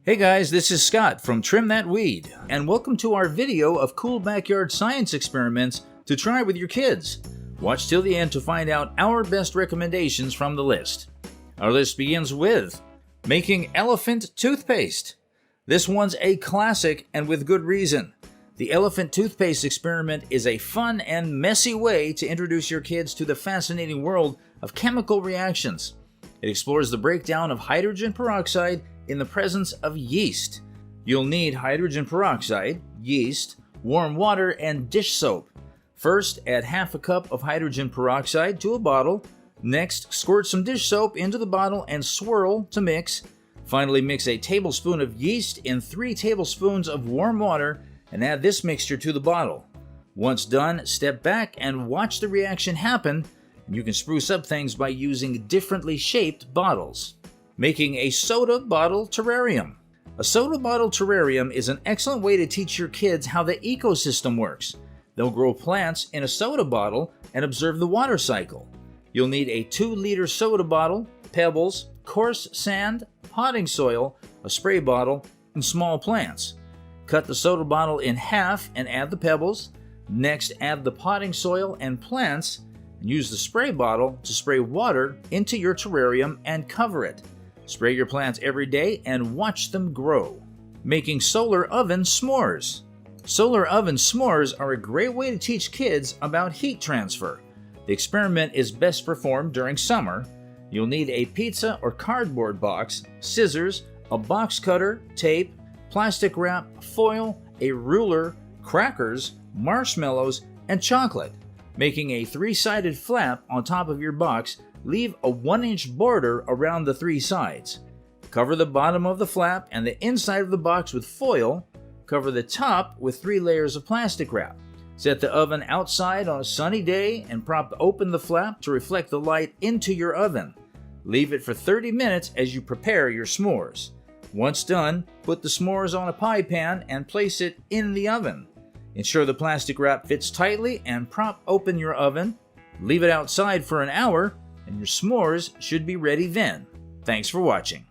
Hey guys, this is Scott from Trim That Weed, and welcome to our video of cool backyard science experiments to try with your kids. Watch till the end to find out our best recommendations from the list. Our list begins with making elephant toothpaste. This one's a classic and with good reason. The elephant toothpaste experiment is a fun and messy way to introduce your kids to the fascinating world of chemical reactions. It explores the breakdown of hydrogen peroxide in the presence of yeast. You'll need hydrogen peroxide, yeast, warm water, and dish soap. First, add half a cup of hydrogen peroxide to a bottle. Next, squirt some dish soap into the bottle and swirl to mix. Finally, mix a tablespoon of yeast in 3 tablespoons of warm water and add this mixture to the bottle. Once done, step back and watch the reaction happen. You can spruce up things by using differently shaped bottles. Making a soda bottle terrarium. A soda bottle terrarium is an excellent way to teach your kids how the ecosystem works. They'll grow plants in a soda bottle and observe the water cycle. You'll need a 2-liter soda bottle, pebbles, coarse sand, potting soil, a spray bottle, and small plants. Cut the soda bottle in half and add the pebbles. Next, add the potting soil and plants. Use the spray bottle to spray water into your terrarium and cover it. Spray your plants every day and watch them grow. Making solar oven s'mores. Solar oven s'mores are a great way to teach kids about heat transfer. The experiment is best performed during summer. You'll need a pizza or cardboard box, scissors, a box cutter, tape, plastic wrap, foil, a ruler, crackers, marshmallows, and chocolate. Making a 3-sided flap on top of your box, leave a 1-inch border around the 3 sides. Cover the bottom of the flap and the inside of the box with foil. Cover the top with 3 layers of plastic wrap. Set the oven outside on a sunny day and prop open the flap to reflect the light into your oven. Leave it for 30 minutes as you prepare your s'mores. Once done, put the s'mores on a pie pan and place it in the oven. Ensure the plastic wrap fits tightly and prop open your oven. Leave it outside for an hour, and your s'mores should be ready then. Thanks for watching.